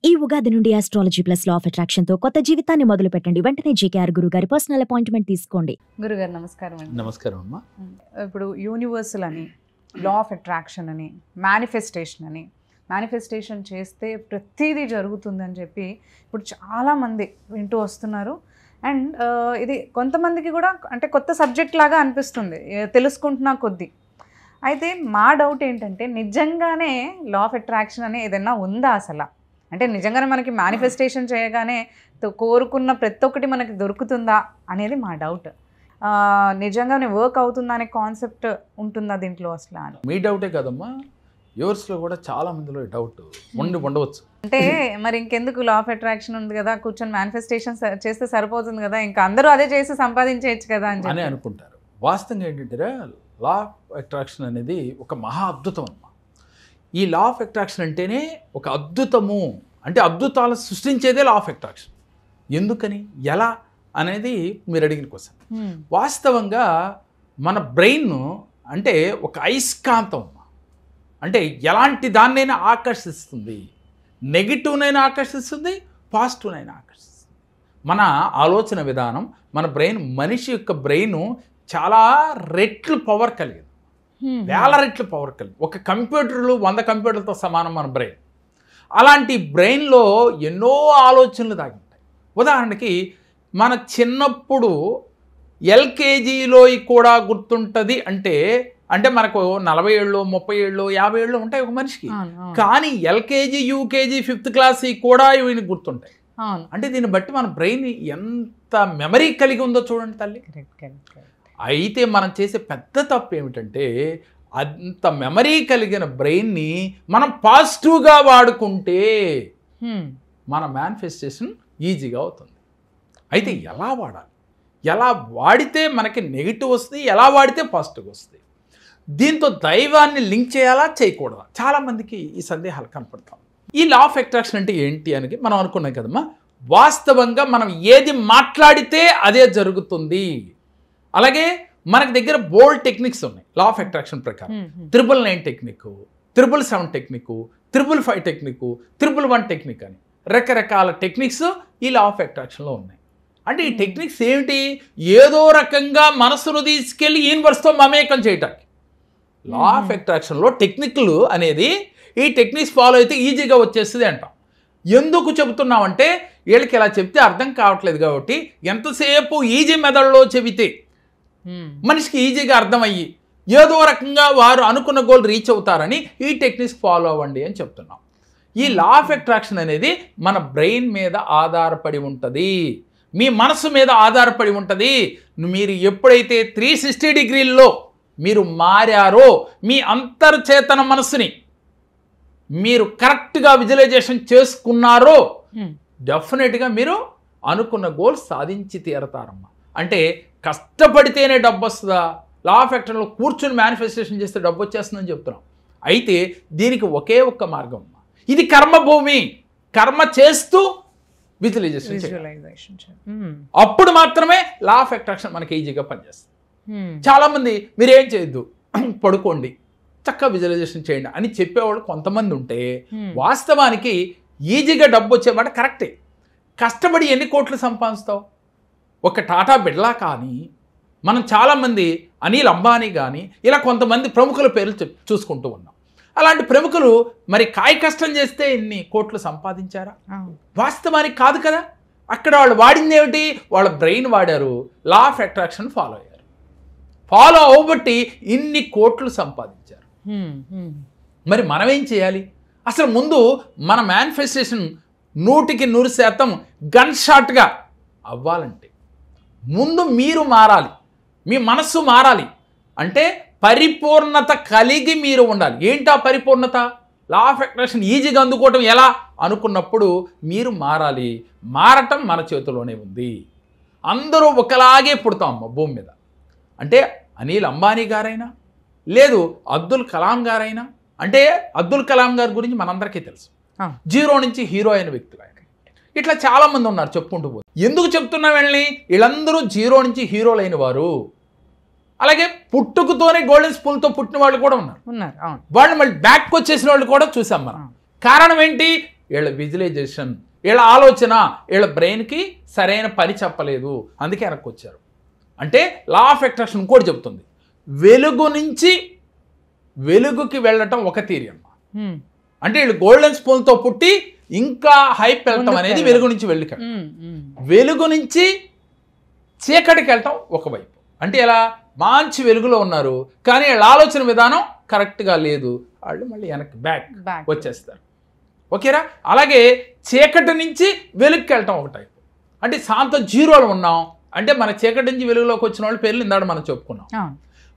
ఈ ఉగాది నుండి astrology plus law of attraction తో కొత్త జీవితాన్ని మొదలు పెట్టండి. వెంటనే జీకేఆర్ గురుగారి పర్సనల్ అపాయింట్మెంట్ తీసుకోండి. గురుగారు నమస్కారం అండి. నమస్కారం అమ్మా. ఇప్పుడు యూనివర్సల్ అని, లా ఆఫ్ అట్రాక్షన్ అని, మేనిఫెస్టేషన్ అని, మేనిఫెస్టేషన్ చేస్తే ప్రతిదీ జరుగుతుందని చెప్పి ఇప్పుడు చాలామంది వింటూ వస్తున్నారు. అండ్ ఇది కొంతమందికి కూడా అంటే కొత్త సబ్జెక్ట్ లాగా అనిపిస్తుంది తెలుసుకుంటున్నా కొద్దీ. అయితే మా డౌట్ ఏంటంటే నిజంగానే లా ఆఫ్ అట్రాక్షన్ అని ఏదైనా ఉందా అసలు? అంటే నిజంగానే మనకి మేనిఫెస్టేషన్ చేయగానే కోరుకున్న ప్రతి ఒక్కటి మనకి దొరుకుతుందా అనేది మా డౌట్. నిజంగానే వర్క్ అవుతుందా అనే కాన్సెప్ట్ ఉంటుందా దీంట్లో అసలు అని? మీ డౌటే కదమ్మా, యూవర్స్లో కూడా చాలా మందిలో డౌట్ ఉండవచ్చు. అంటే మరి ఇంకెందుకు, లా ఆఫ్ అట్రాక్షన్ ఉంది కదా, కూర్చొని మేనిఫెస్టేషన్ చేస్తే సరిపోతుంది కదా, ఇంకా అందరూ అదే చేసి సంపాదించేయచ్చు కదా అని అనుకుంటారు. వాస్తవంగా ఏంటంటే లా ఆఫ్ అట్రాక్షన్ అనేది ఒక మహా అద్భుతం అమ్మా. ఈ లా ఆఫ్ అట్రాక్షన్ అంటేనే ఒక అద్భుతము, అంటే అద్భుతాలు సృష్టించేదే లా ఆఫ్ అట్రాక్షన్. ఎందుకని, ఎలా అనేది మీరు అడిగిన క్వశ్చన్. వాస్తవంగా మన బ్రెయిన్ అంటే ఒక అయస్కాంతం, అంటే ఎలాంటి దాన్నైనా ఆకర్షిస్తుంది. నెగిటివ్నైనా ఆకర్షిస్తుంది, పాజిటివ్నైనా ఆకర్షిస్తుంది. మన ఆలోచన విధానం, మన బ్రెయిన్, మనిషి యొక్క బ్రెయిన్ చాలా రెట్లు పవర్ కలిగింది, వేల రెట్లు పవర్ కలిగింది. ఒక కంప్యూటర్లు 100 కంప్యూటర్లతో సమానం మన బ్రెయిన్. అలాంటి బ్రెయిన్లో ఎన్నో ఆలోచనలు దాగి ఉంటాయి. ఉదాహరణకి మన చిన్నప్పుడు ఎల్కేజీలో కూడా గుర్తుంటుంది అంటే మనకు 40 ఏళ్ళు, 30 ఏళ్ళు, 50 ఏళ్ళు ఉంటాయి ఒక మనిషికి. కానీ ఎల్కేజీ, యూకేజీ, 5th క్లాస్ కూడా ఇవి గుర్తుంటాయి. అంటే దీన్ని బట్టి మన బ్రెయిన్ ఎంత మెమరీ కలిగి ఉందో చూడండి తల్లి. అయితే మనం చేసే పెద్ద తప్పు ఏమిటంటే అంత మెమరీ కలిగిన బ్రెయిన్ని మనం పాజిటివ్గా వాడుకుంటే మన మేనిఫెస్టేషన్ ఈజీగా అవుతుంది. అయితే ఎలా వాడాలి, ఎలా వాడితే మనకి నెగిటివ్ వస్తుంది, ఎలా వాడితే పాజిటివ్ వస్తుంది, దీంతో దైవాన్ని లింక్ చేయాలా చేయకూడదా, చాలామందికి ఈ సందేహాలు కనపడతాం. ఈ లా ఆఫ్ అట్రాక్షన్ అంటే ఏంటి అని మనం అనుకున్నాం కదమ్మా. వాస్తవంగా మనం ఏది మాట్లాడితే అదే జరుగుతుంది. అలాగే మనకి దగ్గర బోల్డ్ టెక్నిక్స్ ఉన్నాయి లా ఆఫ్ అట్రాక్షన్ ప్రకారం. 999 టెక్నిక్, 777 టెక్నిక్, 555 టెక్నిక్, 111 టెక్నిక్ అని రకరకాల టెక్నిక్స్ ఈ లా ఆఫ్ అట్రాక్షన్లో ఉన్నాయి. అంటే ఈ టెక్నిక్స్ ఏమిటి, ఏదో రకంగా మనసును తీసుకెళ్ళి యూనివర్స్తో మమేకం చేయటానికి. లా ఆఫ్ అట్రాక్షన్లో టెక్నిక్లు అనేది ఈ టెక్నిక్స్ ఫాలో అయితే ఈజీగా వచ్చేస్తుంది అంటాం. ఎందుకు చెబుతున్నామంటే వీళ్ళకి ఇలా చెప్తే అర్థం కావట్లేదు కాబట్టి ఎంతసేపు ఈజీ మెథడ్లో చెబితే మనిషికి ఈజీగా అర్థమయ్యి ఏదో రకంగా వారు అనుకున్న గోల్ రీచ్ అవుతారని ఈ టెక్నిక్స్ ఫాలో అవ్వండి అని చెప్తున్నాం. ఈ లా ఆఫ్ అట్రాక్షన్ అనేది మన బ్రెయిన్ మీద ఆధారపడి ఉంటుంది, మీ మనసు మీద ఆధారపడి ఉంటుంది. మీరు ఎప్పుడైతే 360 డిగ్రీల్లో మీరు మారారో, మీ అంతర్చేతన మనసుని మీరు కరెక్ట్గా విజువలైజేషన్ చేసుకున్నారో డెఫినెట్గా మీరు అనుకున్న గోల్ సాధించి తీరతారమ్మా. అంటే కష్టపడితేనే డబ్బు వస్తుందా, లా ఆఫ్ అట్రాక్షన్లో కూర్చొని మేనిఫెస్టేషన్ చేస్తే డబ్బు వచ్చేస్తుందని చెప్తున్నాం. అయితే దీనికి ఒకే ఒక్క మార్గం, ఇది కర్మభూమి, కర్మ చేస్తూ విజువలైజేషన్. అప్పుడు మాత్రమే లా ఆఫ్ అట్రాక్షన్ మనకి ఈజీగా పనిచేస్తుంది. చాలామంది మీరేం చేయొద్దు, పడుకోండి, చక్కగా విజువలైజేషన్ చేయండి అని చెప్పేవాళ్ళు కొంతమంది ఉంటే, వాస్తవానికి ఈజీగా డబ్బు వచ్చేమాట కరెక్టే. కష్టపడి ఎన్ని కోట్లు సంపాదిస్తావు? ఒక టాటా బిర్లా కానీ, మనం చాలామంది అనిల్ అంబానీ కానీ ఇలా కొంతమంది ప్రముఖుల పేర్లు చూసుకుంటూ ఉన్నాం. అలాంటి ప్రముఖులు మరి కాయ కష్టం చేస్తే ఇన్ని కోట్లు సంపాదించారా? వాస్తవానికి కాదు కదా. అక్కడ వాళ్ళు వాడింది ఏమిటి, వాళ్ళ బ్రెయిన్ వాడారు, లా ఆఫ్ అట్రాక్షన్ ఫాలో అయ్యారు, ఫాలో అవ్వబట్టి ఇన్ని కోట్లు సంపాదించారు. మరి మనం ఏం చేయాలి? అసలు ముందు మన మేనిఫెస్టేషన్ 100% గన్ షాట్గా అవ్వాలంటే ముందు మీరు మారాలి, మీ మనస్సు మారాలి. అంటే పరిపూర్ణత కలిగి మీరు ఉండాలి. ఏంటా పరిపూర్ణత? లా ఆఫ్ అట్రాక్షన్ ఈజీగా అందుకోవటం ఎలా అనుకున్నప్పుడు మీరు మారాలి. మారటం మన చేతిలోనే ఉంది. అందరూ ఒకలాగే పుడతాం భూమి మీద. అంటే అనిల్ అంబానీ గారైనా, లేదు అబ్దుల్ కలాం గారైనా, అంటే అబ్దుల్ కలాం గారి గురించి మనందరికీ తెలుసు, 0 నుంచి హీరో అయిన వ్యక్తులు. ఇట్లా చాలామంది ఉన్నారు చెప్పుకుంటూ పోతే. ఎందుకు చెప్తున్నా వెళ్ళి, వీళ్ళందరూ 0 నుంచి హీరోలు అయిన వారు. అలాగే పుట్టుకతోనే గోల్డెన్ స్పూన్తో పుట్టిన వాళ్ళు కూడా ఉన్నారు. వాళ్ళు మళ్ళీ బ్యాక్ వచ్చేసిన వాళ్ళు కూడా చూసాం మనం. కారణం ఏంటి? వీళ్ళ విజువలైజేషన్, వీళ్ళ ఆలోచన, వీళ్ళ బ్రెయిన్కి సరైన పని చెప్పలేదు, అందుకే వెనక్కి వచ్చారు. అంటే లా ఆఫ్ అట్రాక్షన్ ఇంకోటి చెప్తుంది, వెలుగు నుంచి వెలుగుకి వెళ్ళటం ఒక థియరీ అమ్మ. అంటే వీళ్ళు గోల్డెన్ స్పూన్తో పుట్టి ఇంకా హైప్ వెళ్ళటం అనేది వెలుగు నుంచి వెలుగు నుంచి చీకటికి వెళ్ళటం ఒకవైపు. అంటే ఇలా మంచి వెలుగులో ఉన్నారు కానీ వాళ్ళ ఆలోచన విధానం కరెక్ట్గా లేదు, వాళ్ళు మళ్ళీ వెనక్కి బ్యాక్ వచ్చేస్తారు. ఓకేరా? అలాగే చీకటి నుంచి వెలుగుకి వెళ్ళటం ఒక టైపు. అంటే శాంతం జీరోలో ఉన్నాం అంటే మన చీకటి నుంచి వెలుగులోకి వచ్చిన వాళ్ళ పేర్లు ఇందాక మనం చెప్పుకున్నాం.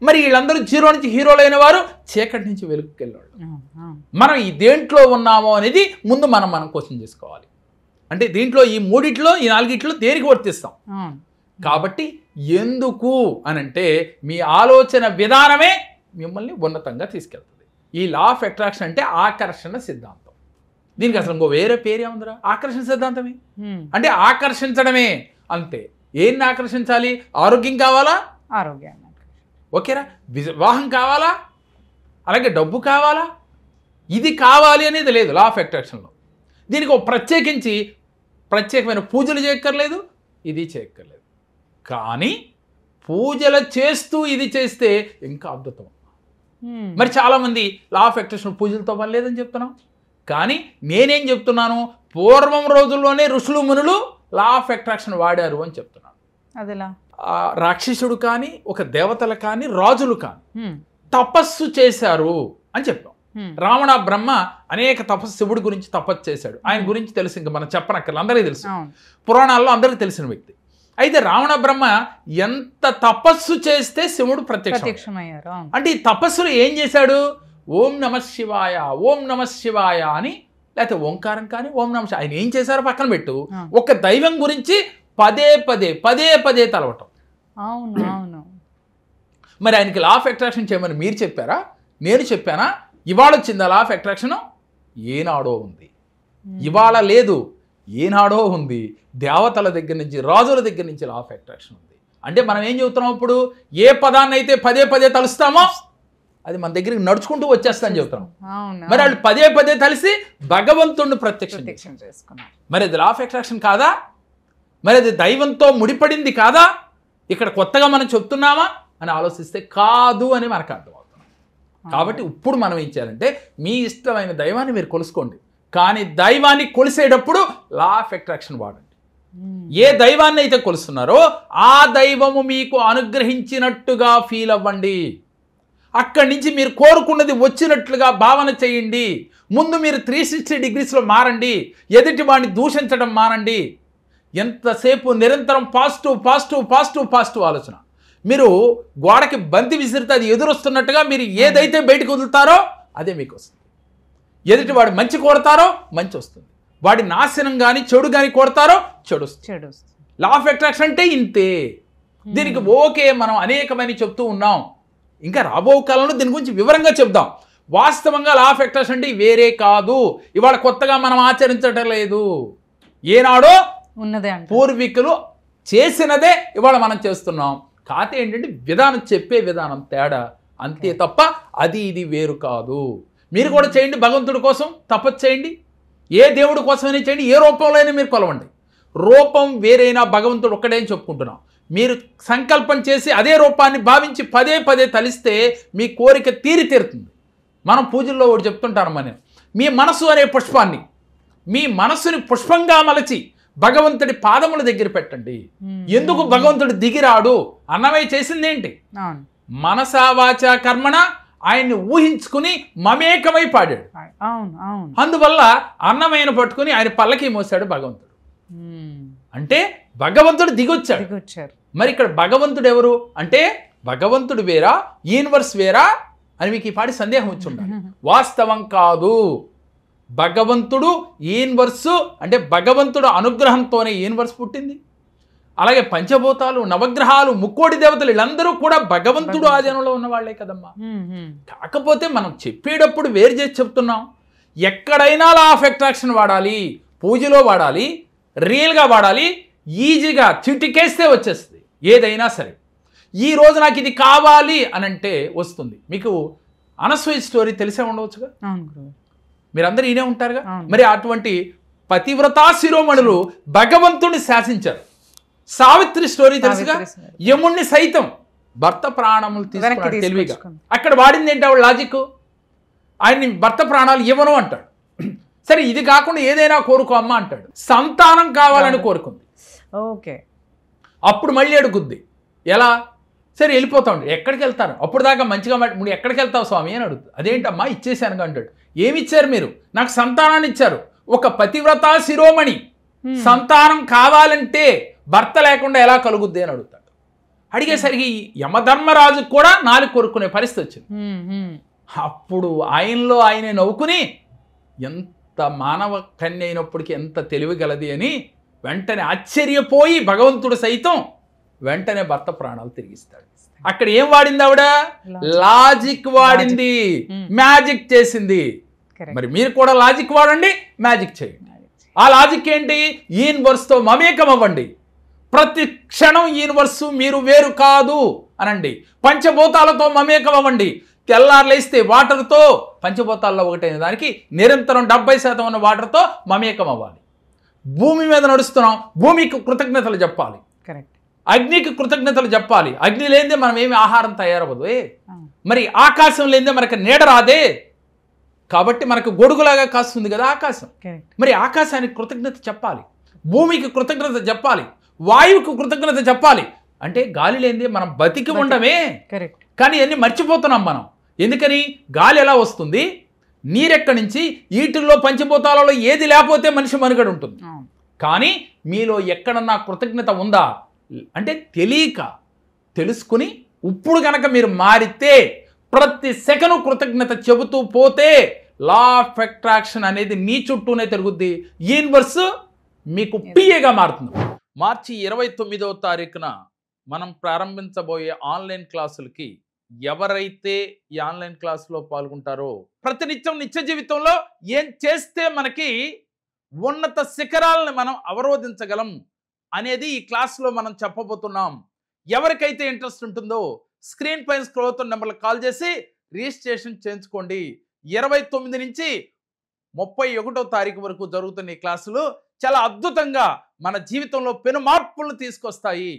మరి వీళ్ళందరూ జీరో నుంచి హీరోలు అయిన వారు చీకటి నుంచి వెలుగుకి వెళ్ళేవాళ్ళు. మనం ఈ దేంట్లో ఉన్నామో అనేది ముందు మనం క్వశ్చన్ చేసుకోవాలి. అంటే దీంట్లో ఈ మూడిట్లో ఈ నాలుగిట్లో దేనికి వర్తిస్తాం. కాబట్టి ఎందుకు అనంటే మీ ఆలోచన విధానమే మిమ్మల్ని ఉన్నతంగా తీసుకెళ్తుంది. ఈ లా ఆఫ్ అట్రాక్షన్ అంటే ఆకర్షణ సిద్ధాంతం. దీనికి అసలు ఇంకో వేరే పేరే ఉందిరా, ఆకర్షణ సిద్ధాంతమే. అంటే ఆకర్షించడమే అంతే. ఏం ఆకర్షించాలి? ఆరోగ్యం కావాలా? ఆరోగ్యాన్ని. ఓకేరా? వివాహం కావాలా? అలాగే డబ్బు కావాలా? ఇది కావాలి అనేది లేదు లా ఆఫ్ అట్రాక్షన్లో. దీనికి ఒక ప్రత్యేకమైన పూజలు చేయక్కర్లేదు, ఇది చేయక్కర్లేదు. కానీ పూజలు చేస్తూ ఇది చేస్తే ఇంకా అద్భుతం. మరి చాలామంది లా ఆఫ్ అట్రాక్షన్ పూజలతో పని లేదని చెప్తున్నాం. కానీ నేనేం చెప్తున్నాను, పూర్వం రోజుల్లోనే ఋషులు మునులు లా ఆఫ్ అట్రాక్షన్ వాడారు అని చెప్తున్నాను. అదేలా? రాక్షసుడు కానీ ఒక దేవతలు కానీ రాజులు కానీ తపస్సు చేశారు అని చెప్పాం. రావణ బ్రహ్మ అనేక శివుడి గురించి తపస్సు చేశాడు. ఆయన గురించి తెలుసు, ఇంకా మనం చెప్పనక్కర్లేదు, అందరికీ తెలుసు, పురాణాల్లో అందరికీ తెలిసిన వ్యక్తి. అయితే రావణ బ్రహ్మ ఎంత తపస్సు చేస్తే శివుడు ప్రత్యక్షమయ్యారు. అంటే ఈ తపస్సులు ఏం చేశాడు? ఓం నమ శివాయ, ఓం నమ శివాయ అని, లేకపోతే ఓంకారం కానీ ఓం నమ శివాయ. ఆయన ఏం చేశారో పక్కన పెట్టు, ఒక దైవం గురించి పదే పదే తలవటం. అవును. మరి ఆయనకి లా ఆఫ్ అట్రాక్షన్ చేయమని మీరు చెప్పారా? నేను చెప్పానా? ఇవాళ వచ్చిందా లా ఆఫ్ అట్రాక్షన్? ఏనాడో ఉంది, ఇవాళ లేదు, ఏనాడో ఉంది. దేవతల దగ్గర నుంచి రాజుల దగ్గర నుంచి లా ఆఫ్ అట్రాక్షన్ ఉంది. అంటే మనం ఏం చెబుతున్నాం ఇప్పుడు? ఏ పదాన్ని అయితే పదే తలుస్తామో అది మన దగ్గరికి నడుచుకుంటూ వచ్చేస్తామని చెబుతున్నాం. మరి వాళ్ళు పదే తలిసి భగవంతుడిని ప్రత్యక్షం చేసుకున్నారు. మరి అది లా ఆఫ్ అట్రాక్షన్ కాదా? మరి అది దైవంతో ముడిపడింది కాదా? ఇక్కడ కొత్తగా మనం చెప్తున్నామా అని ఆలోచిస్తే కాదు అని మనకు అర్థమవుతుంది. కాబట్టి ఇప్పుడు మనం ఏం చేయాలంటే మీ ఇష్టమైన దైవాన్ని మీరు కొలుసుకోండి, కానీ దైవాన్ని కొలిసేటప్పుడు లా ఆఫ్ అట్రాక్షన్ వాడండి. ఏ దైవాన్ని అయితే కొలుస్తున్నారో ఆ దైవము మీకు అనుగ్రహించినట్టుగా ఫీల్ అవ్వండి. అక్కడి నుంచి మీరు కోరుకున్నది వచ్చినట్లుగా భావన చేయండి. ముందు మీరు 360 degreesలో మారండి. ఎదుటి వాడిని దూషించడం మానండి. ఎంతసేపు నిరంతరం పాజిటివ్ ఆలోచన. మీరు గోడకి బంతి విసిరితే అది ఎదురొస్తున్నట్టుగా మీరు ఏదైతే బయటకు వదులుతారో అదే మీకు వస్తుంది. ఎదుటి వాడు మంచి కోరతారో మంచి వస్తుంది, వాడి నాశనం కానీ చెడు కానీ కోరతారో చెడు వస్తుంది. లా ఆఫ్ అట్రాక్షన్ అంటే ఇంతే. దీనికి ఓకే మనం అనేకమైన చెప్తూ ఉన్నాం, ఇంకా రాబో కాలంలో దీని గురించి వివరంగా చెప్దాం. వాస్తవంగా లా ఆఫ్ అట్రాక్షన్ అంటే వేరే కాదు, ఇవాళ కొత్తగా మనం ఆచరించటం లేదు, ఏనాడో ఉన్నదే పూర్వీకులు చేసినదే ఇవాళ మనం చేస్తున్నాం. కాతే ఏంటంటే విధానం, చెప్పే విధానం తేడా అంతే తప్ప అది ఇది వేరు కాదు. మీరు కూడా చేయండి, భగవంతుడి కోసం తపస్సు చేయండి, ఏ దేవుడి కోసమైనా చేయండి, ఏ రూపంలో అయినా మీరు కొలవండి. రూపం వేరైనా భగవంతుడు ఒక్కడే అని చెప్పుకుంటున్నాం. మీరు సంకల్పం చేసి అదే రూపాన్ని భావించి పదే తలిస్తే మీ కోరిక తీరుతుంది. మనం పూజల్లో ఒకటి చెప్తుంటాను, మనం మీ మనసు అనే పుష్పాన్ని, మీ మనస్సుని పుష్పంగా మలచి భగవంతుడి పాదముల దగ్గర పెట్టండి. ఎందుకు భగవంతుడు దిగిరాడు? అన్నమయ్య చేసిందేంటి? మనసా వాచ కర్మణ ఆయన్ని ఊహించుకుని మమేకమై పాడాడు. అందువల్ల అన్నమయ్యను పట్టుకుని ఆయన పల్లకి మోసాడు భగవంతుడు. అంటే భగవంతుడు దిగొచ్చాడు. మరి ఇక్కడ భగవంతుడు ఎవరు అంటే భగవంతుడు వేరా, యూనివర్స్ వేరా అని మీకు ఈ పాటి సందేహం వచ్చి ఉండాలి. వాస్తవం కాదు. భగవంతుడు యూనివర్సు అంటే భగవంతుడు అనుగ్రహంతోనే యూనివర్స్ పుట్టింది. అలాగే పంచభూతాలు, నవగ్రహాలు, ముక్కోటి దేవతలు వీళ్ళందరూ కూడా భగవంతుడు ఆధీనంలో ఉన్న వాళ్ళే కదమ్మా. కాకపోతే మనం చెప్పేటప్పుడు వేరు చేసి చెప్తున్నాం. ఎక్కడైనా లా ఆఫ్ అట్రాక్షన్ వాడాలి, పూజలో వాడాలి, రియల్గా వాడాలి, ఈజీగా చిటికేస్తే వచ్చేస్తుంది ఏదైనా సరే. ఈ రోజు నాకు ఇది కావాలి అని అంటే వస్తుంది. మీకు అనసూయ స్టోరీ తెలిసే ఉండవచ్చుగా. మీరందరూ ఈయనే ఉంటారుగా. అవును. మరి అటువంటి పతివ్రతా శిరోమణులు భగవంతుడిని శాసించారు. సావిత్రి స్టోరీ తెలుసుగా, యముణ్ణి సైతం భర్త ప్రాణములు తీసుకున్నాడు తెలివిగా. అక్కడ వాడింది ఏంటి ఆవిడ లాజిక్, ఆయన్ని భర్త ప్రాణాలు ఇవ్వను అంటాడు. సరే ఇది కాకుండా ఏదైనా కోరుకో అమ్మ అంటాడు. సంతానం కావాలని కోరుకుంది. ఓకే, అప్పుడు మళ్ళీ అడుగుద్ది ఎలా, సరే వెళ్ళిపోతా ఉండి ఎక్కడికి వెళ్తాను, అప్పుడు దాకా మంచిగా నువ్వు ఎక్కడికి వెళ్తావు స్వామి అని అడుగుతుంది. అదేంటమ్మా ఇచ్చేసాను అంటాడు. ఏమి ఇచ్చారు మీరు, నాకు సంతానాన్ని ఇచ్చారు. ఒక పతివ్రతా శిరోమణి సంతానం కావాలంటే భర్త లేకుండా ఎలా కలుగుద్ది అని అడుగుతాడు. అడిగేసరికి యమధర్మరాజు కూడా నాలుగు కొరుకునే పరిస్థితి వచ్చింది. అప్పుడు ఆయనలో ఆయనే నవ్వుకుని ఎంత మానవ కన్య అయినప్పటికీ ఎంత తెలివి గలది అని వెంటనే ఆశ్చర్యపోయి భగవంతుడు సైతం వెంటనే భర్త ప్రాణాలు తిరిగిస్తాడు. అక్కడ ఏం వాడింది ఆవిడ, లాజిక్ వాడింది, మ్యాజిక్ చేసింది. మరి మీరు కూడా లాజిక్ వాడండి, మ్యాజిక్ చేయండి. ఆ లాజిక్ ఏంటి, యూనివర్స్తో మమేకం అవ్వండి. ప్రతి క్షణం యూనివర్సు మీరు వేరు కాదు అనండి. పంచభూతాలతో మమేకం అవ్వండి. తెల్లారులేస్తే వాటర్తో పంచభూతాల్లో ఒకటైన దానికి నిరంతరం 70% ఉన్న వాటర్తో మమేకం అవ్వాలి. భూమి మీద నడుస్తున్నాం, భూమికి కృతజ్ఞతలు చెప్పాలి. కరెక్ట్. అగ్నికి కృతజ్ఞతలు చెప్పాలి. అగ్ని లేనిదే మనం ఏమి ఆహారం తయారవ్వదు. మరి ఆకాశం లేనిదే మనకు నీడ రాదే, కాబట్టి మనకు గొడుగులాగా కాస్తుంది కదా ఆకాశం. మరి ఆకాశానికి కృతజ్ఞత చెప్పాలి, భూమికి కృతజ్ఞత చెప్పాలి, వాయువుకు కృతజ్ఞత చెప్పాలి. అంటే గాలి లేనిదే మనం బతికి ఉండమే. కరెక్ట్. కానీ అన్ని మర్చిపోతున్నాం మనం. ఎందుకని, గాలి ఎలా వస్తుంది, నీరెక్కడి నుంచి, వీటిల్లో పంచభూతాలలో ఏది లేకపోతే మనిషి మనుగడ ఉంటుంది. కానీ మీలో ఎక్కడన్నా కృతజ్ఞత ఉందా అంటే తెలియక, తెలుసుకుని ఇప్పుడు కనుక మీరు మారితే ప్రతి సెకను కృతజ్ఞత చెబుతూ పోతే లా ఆఫ్ అట్రాక్షన్ అనేది మీ చుట్టూనే తిరుగుద్ది. యూనివర్స్ మీకు పిఏగా మారుతుంది. మార్చి 29వ తారీఖున మనం ప్రారంభించబోయే ఆన్లైన్ క్లాసులకి ఎవరైతే ఈ ఆన్లైన్ క్లాసులో పాల్గొంటారో ప్రతినిత్యం నిత్య జీవితంలో ఏం చేస్తే మనకి ఉన్నత శిఖరాలను మనం అవరోధించగలం అనేది ఈ క్లాస్లో మనం చెప్పబోతున్నాం. ఎవరికైతే ఇంట్రెస్ట్ ఉంటుందో స్క్రీన్ పైన స్క్రోల్ అవుతున్న నెంబర్లకు కాల్ చేసి రిజిస్ట్రేషన్ చేయించుకోండి. 29 నుంచి 31వ తారీఖు వరకు జరుగుతున్న ఈ క్లాసులు చాలా అద్భుతంగా మన జీవితంలో పెను మార్పులను తీసుకొస్తాయి.